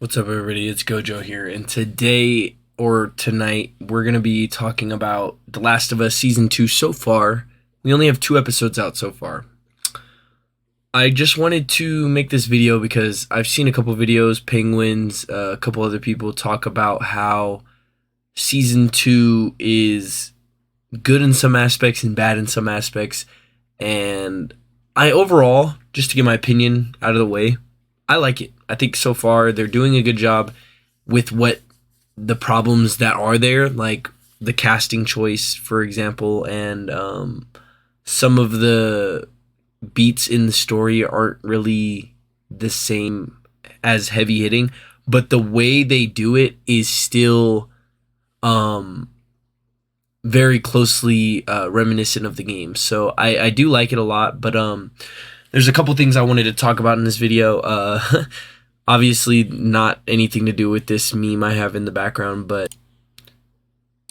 What's up, everybody? It's Gojo here, and today or tonight we're gonna be talking about The Last of Us season 2 so far. We only have 2 episodes out so far. I just wanted to make this video because I've seen a couple videos, Penguins, a couple other people talk about how season 2 is good in some aspects and bad in some aspects, and I overall, just to get my opinion out of the way, I like it. I think so far they're doing a good job with what the problems that are there, like the casting choice, for example, and some of the beats in the story aren't really the same as heavy hitting, but the way they do it is still um, very closely reminiscent of the game. So I do like it a lot, but there's a couple things I wanted to talk about in this video. Obviously, not anything to do with this meme I have in the background, but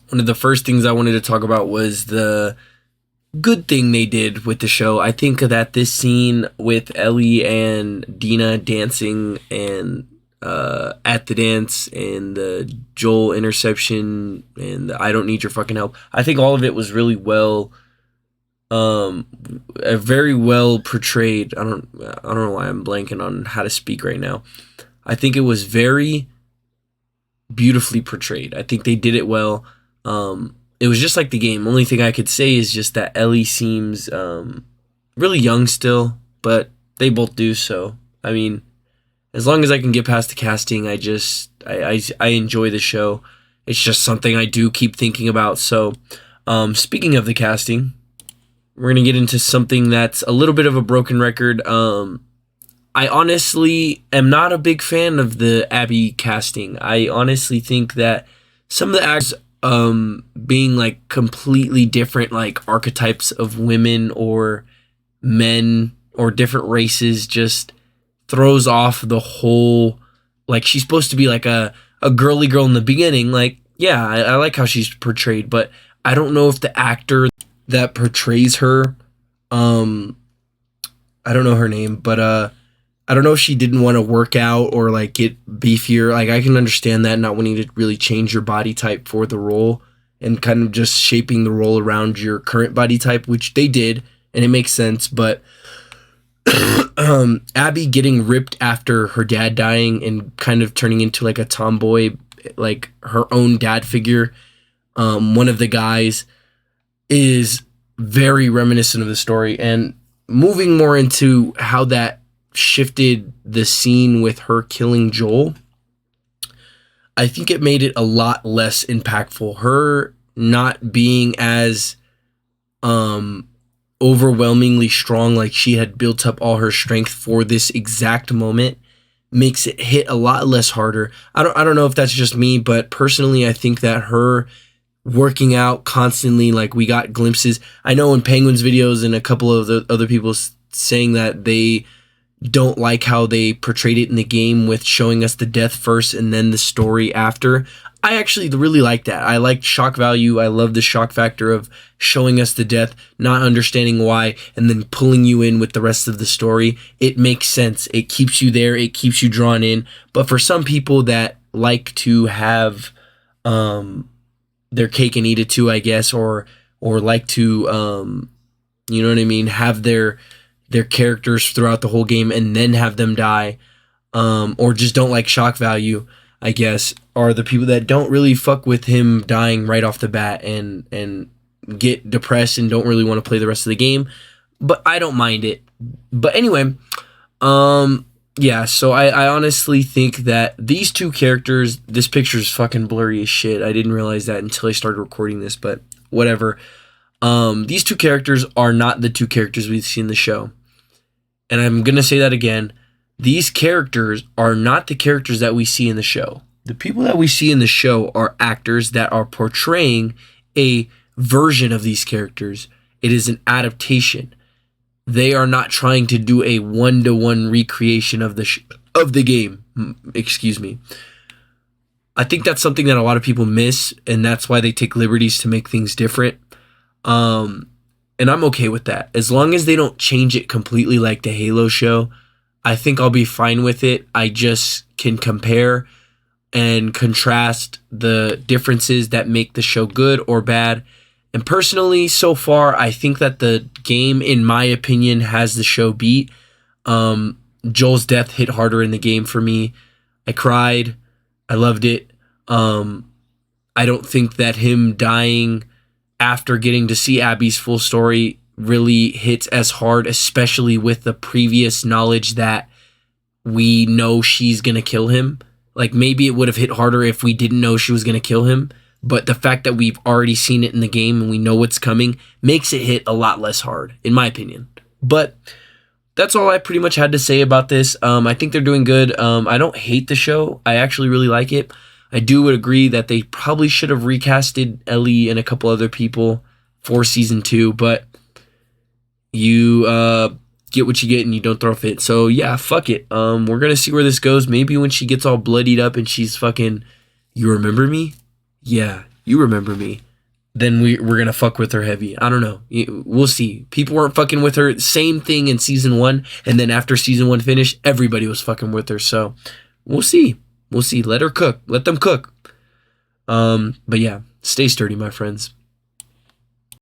one of the first things I wanted to talk about was the good thing they did with the show. I think that this scene with Ellie and Dina dancing and at the dance and the Joel interception and the I don't need your fucking help. I think all of it was really well very well portrayed. I don't know why I'm blanking on how to speak right now. I think it was very beautifully portrayed. I think they did it well. It was just like the game. Only thing I could say is just that Ellie seems really young still, but they both do. So I mean, as long as I can get past the casting, I enjoy the show. It's just something I do keep thinking about. So speaking of the casting, we're going to get into something that's a little bit of a broken record. I honestly am not a big fan of the Abby casting. I honestly think that some of the actors being like completely different, like archetypes of women or men or different races, just throws off the whole, like she's supposed to be like a girly girl in the beginning. Like, yeah, I like how she's portrayed, but I don't know if the actor that portrays her, I don't know her name, but I don't know if she didn't want to work out or like get beefier. Like, I can understand that, not wanting to really change your body type for the role and kind of just shaping the role around your current body type, which they did, and it makes sense. But Abby getting ripped after her dad dying and kind of turning into like a tomboy, like her own dad figure, one of the guys, is very reminiscent of the story. And moving more into how that shifted the scene with her killing Joel, I think it made it a lot less impactful. Her not being as overwhelmingly strong, like she had built up all her strength for this exact moment, makes it hit a lot less harder. I don't know if that's just me, but personally I think that her working out constantly, like we got glimpses. I know in Penguins videos and a couple of the other people saying that they don't like how they portrayed it in the game with showing us the death first and then the story after. I actually really like that. I like shock value. I love the shock factor of showing us the death, not understanding why, and then pulling you in with the rest of the story. It makes sense. It keeps you there. It keeps you drawn in. But for some people that like to have their cake and eat it too, I guess, or like to you know what I mean, have their characters throughout the whole game and then have them die, or just don't like shock value, I guess, are the people that don't really fuck with him dying right off the bat and get depressed and don't really want to play the rest of the game. But I don't mind it. But anyway, yeah, so I honestly think that these two characters, this picture is fucking blurry as shit. I didn't realize that until I started recording this, but whatever. These two characters are not the two characters we've seen in the show. And I'm going to say that again. These characters are not the characters that we see in the show. The people that we see in the show are actors that are portraying a version of these characters. It is an adaptation. They are not trying to do a one-to-one recreation of the game. Excuse me. I think that's something that a lot of people miss, and that's why they take liberties to make things different. And I'm okay with that. As long as they don't change it completely like the Halo show, I think I'll be fine with it. I just can compare and contrast the differences that make the show good or bad. And personally, so far, I think that the game, in my opinion, has the show beat. Joel's death hit harder in the game for me. I cried. I loved it. I don't think that him dying after getting to see Abby's full story really hits as hard, especially with the previous knowledge that we know she's going to kill him. Like, maybe it would have hit harder if we didn't know she was going to kill him. But the fact that we've already seen it in the game and we know what's coming makes it hit a lot less hard, in my opinion. But that's all I pretty much had to say about this. I think they're doing good. I don't hate the show. I actually really like it. I do agree that they probably should have recasted Ellie and a couple other people for season 2, but you get what you get and you don't throw a fit. So yeah, fuck it. We're gonna see where this goes. Maybe when she gets all bloodied up and she's fucking, you remember me? Yeah, you remember me. Then we're gonna fuck with her heavy. I don't know. We'll see. People weren't fucking with her. Same thing in season 1, and then after season 1 finished, everybody was fucking with her. So we'll see. We'll see. Let her cook. Let them cook. But yeah, stay sturdy, my friends.